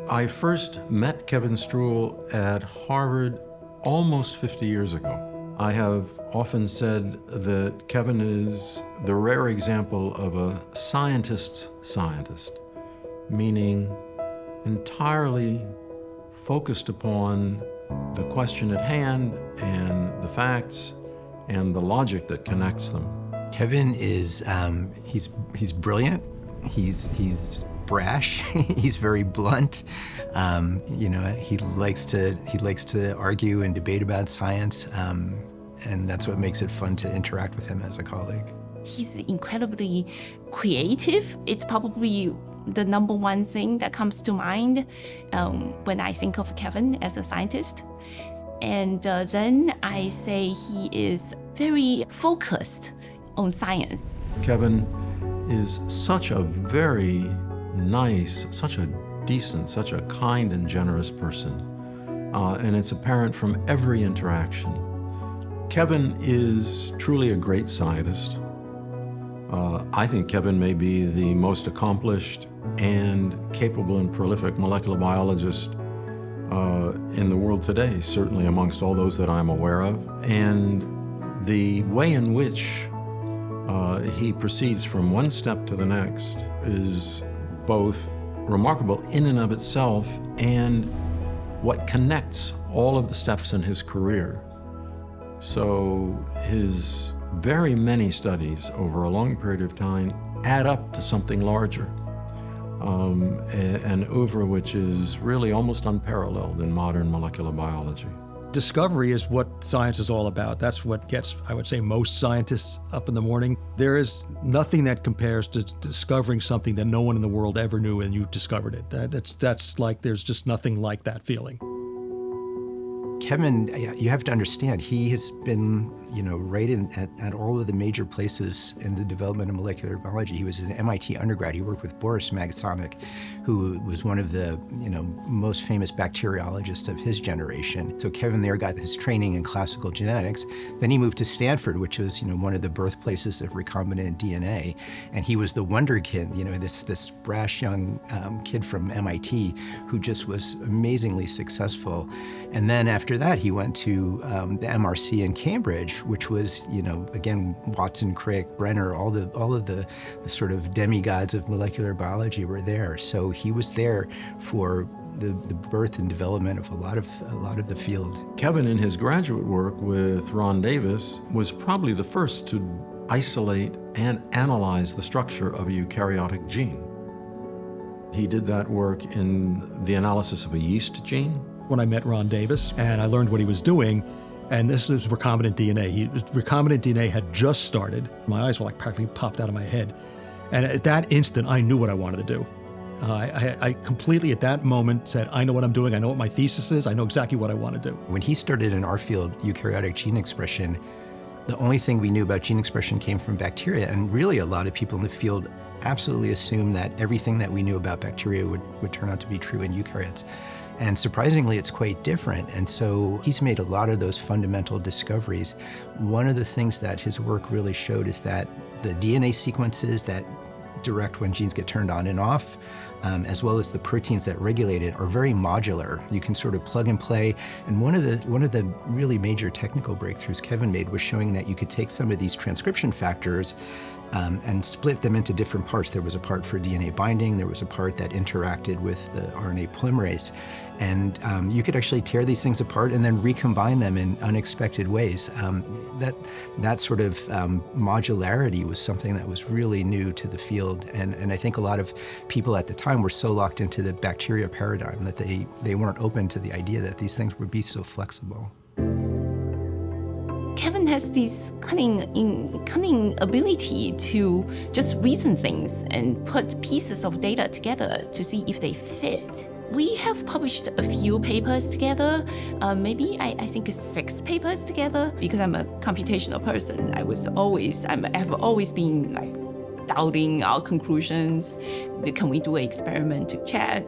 I first met Kevin Struhl at Harvard almost 50 years ago. I have often said that Kevin is the rare example of a scientist's scientist, meaning entirely focused upon the question at hand and the facts and the logic that connects them. Kevin is, he's brilliant, he's brash, he's very blunt. He likes to argue and debate about science, and that's what makes it fun to interact with him as a colleague. He's incredibly creative. It's probably the number one thing that comes to mind when I think of Kevin as a scientist. And then I say he is very focused on science. Kevin is such a very nice, such a decent, such a kind and generous person. And it's apparent from every interaction. Kevin is truly a great scientist. I think Kevin may be the most accomplished and capable and prolific molecular biologist in the world today, certainly amongst all those that I'm aware of. And the way in which he proceeds from one step to the next is both remarkable in and of itself and what connects all of the steps in his career. So his very many studies over a long period of time add up to something larger, an oeuvre which is really almost unparalleled in modern molecular biology. Discovery is what science is all about. That's what gets, I would say, most scientists up in the morning. There is nothing that compares to discovering something that no one in the world ever knew and you discovered it. That's like, there's just nothing like that feeling. Kevin, you have to understand, he has been, right at all of the major places in the development of molecular biology. He was an MIT undergrad. He worked with Boris Magsonik, who was one of the, most famous bacteriologists of his generation. So Kevin there got his training in classical genetics. Then he moved to Stanford, which was, one of the birthplaces of recombinant DNA. And he was the wonder kid, this brash young kid from MIT who just was amazingly successful. And then after that, he went to the MRC in Cambridge, which was, again, Watson, Crick, Brenner, all of the sort of demigods of molecular biology were there. So he was there for the birth and development of a lot of the field. Kevin, in his graduate work with Ron Davis, was probably the first to isolate and analyze the structure of a eukaryotic gene. He did that work in the analysis of a yeast gene. When I met Ron Davis and I learned what he was doing, and this is recombinant DNA. Recombinant DNA had just started. My eyes were like practically popped out of my head. And at that instant, I knew what I wanted to do. I completely at that moment said, I know what I'm doing. I know what my thesis is. I know exactly what I want to do. When he started in our field, eukaryotic gene expression, the only thing we knew about gene expression came from bacteria. And really a lot of people in the field absolutely assumed that everything that we knew about bacteria would turn out to be true in eukaryotes. And surprisingly, it's quite different. And so he's made a lot of those fundamental discoveries. One of the things that his work really showed is that the DNA sequences that direct when genes get turned on and off, as well as the proteins that regulate it, are very modular. You can sort of plug and play. And one of the really major technical breakthroughs Kevin made was showing that you could take some of these transcription factors and split them into different parts. There was a part for DNA binding, there was a part that interacted with the RNA polymerase. And you could actually tear these things apart and then recombine them in unexpected ways. That sort of modularity was something that was really new to the field. And I think a lot of people at the time were so locked into the bacteria paradigm that they weren't open to the idea that these things would be so flexible. Kevin has this cunning ability to just reason things and put pieces of data together to see if they fit. We have published a few papers together, maybe I think 6 papers together. Because I'm a computational person, I've always been doubting our conclusions. Can we do an experiment to check?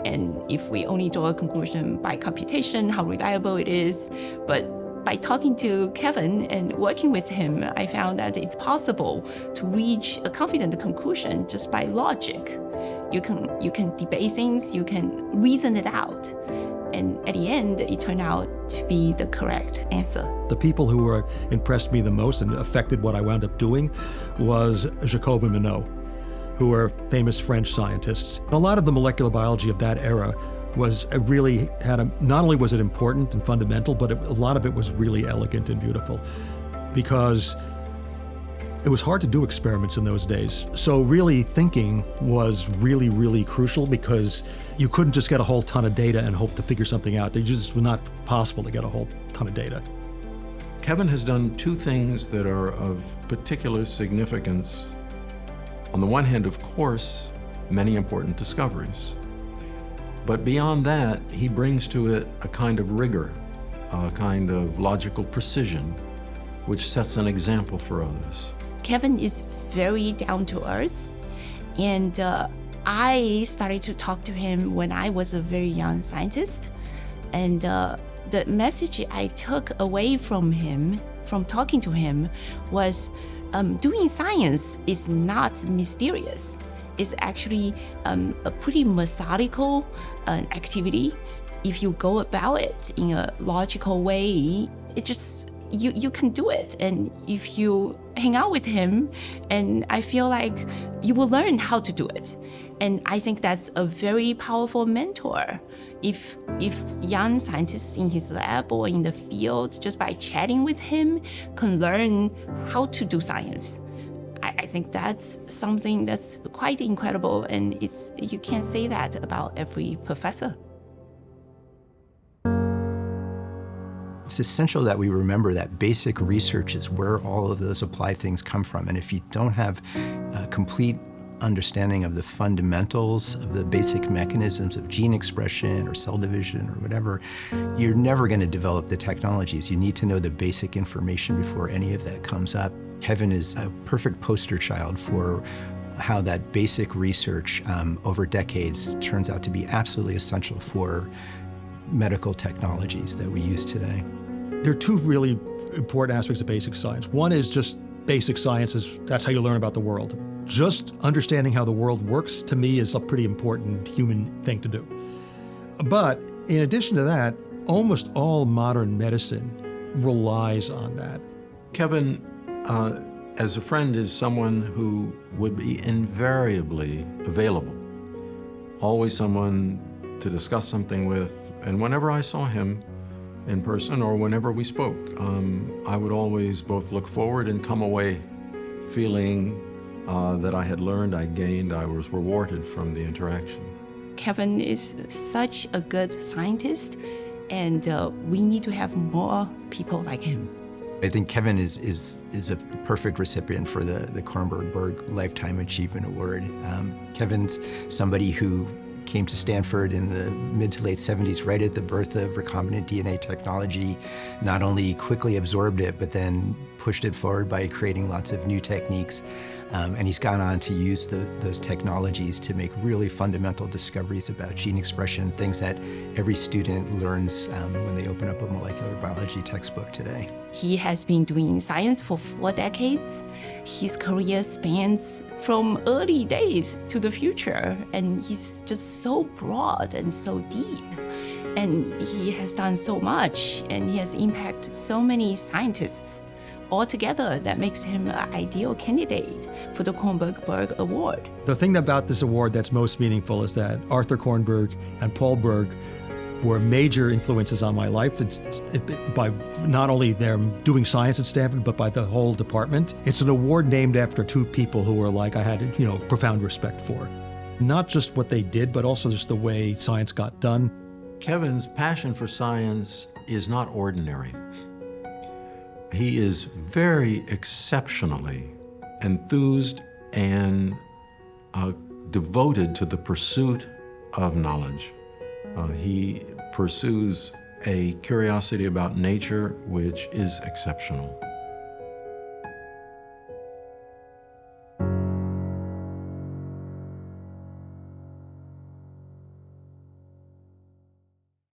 And if we only draw a conclusion by computation, how reliable it is. But by talking to Kevin and working with him, I found that it's possible to reach a confident conclusion just by logic. You can debate things, you can reason it out. And at the end, it turned out to be the correct answer. The people who impressed me the most and affected what I wound up doing was Jacob and Monod, who are famous French scientists. A lot of the molecular biology of that era not only was it important and fundamental, but a lot of it was really elegant and beautiful, because it was hard to do experiments in those days. So really thinking was really, really crucial, because you couldn't just get a whole ton of data and hope to figure something out. It just was not possible to get a whole ton of data. Kevin has done two things that are of particular significance. On the one hand, of course, many important discoveries. But beyond that, he brings to it a kind of rigor, a kind of logical precision, which sets an example for others. Kevin is very down to earth, and I started to talk to him when I was a very young scientist, and the message I took away from him, from talking to him, was doing science is not mysterious. It's actually a pretty methodical activity. If you go about it in a logical way, you can do it. And if you hang out with him, and I feel like you will learn how to do it. And I think that's a very powerful mentor. If young scientists in his lab or in the field, just by chatting with him, can learn how to do science, I think that's something that's quite incredible, and you can't say that about every professor. It's essential that we remember that basic research is where all of those applied things come from. And if you don't have a complete understanding of the fundamentals of the basic mechanisms of gene expression or cell division or whatever, you're never going to develop the technologies. You need to know the basic information before any of that comes up. Kevin is a perfect poster child for how that basic research over decades turns out to be absolutely essential for medical technologies that we use today. There are two really important aspects of basic science. One is just basic science, that's how you learn about the world. Just understanding how the world works, to me, is a pretty important human thing to do. But in addition to that, almost all modern medicine relies on that. Kevin, as a friend, is someone who would be invariably available, always someone to discuss something with. And whenever I saw him in person or whenever we spoke, I would always both look forward and come away feeling that I had learned, I gained, I was rewarded from the interaction. Kevin is such a good scientist, and we need to have more people like him. I think Kevin is a perfect recipient for the Kornberg Lifetime Achievement Award. Kevin's somebody who came to Stanford in the mid to late 70s, right at the birth of recombinant DNA technology, not only quickly absorbed it, but then pushed it forward by creating lots of new techniques. And he's gone on to use those technologies to make really fundamental discoveries about gene expression, things that every student learns when they open up a molecular biology textbook today. He has been doing science for 4 decades. His career spans from early days to the future, and he's just so broad and so deep. And he has done so much, and he has impacted so many scientists. Altogether, that makes him an ideal candidate for the Kornberg Award. The thing about this award that's most meaningful is that Arthur Kornberg and Paul Berg were major influences on my life. By not only them doing science at Stanford, but by the whole department. It's an award named after two people who were I had profound respect for. Not just what they did, but also just the way science got done. Kevin's passion for science is not ordinary. He is very exceptionally enthused and devoted to the pursuit of knowledge. He pursues a curiosity about nature which is exceptional.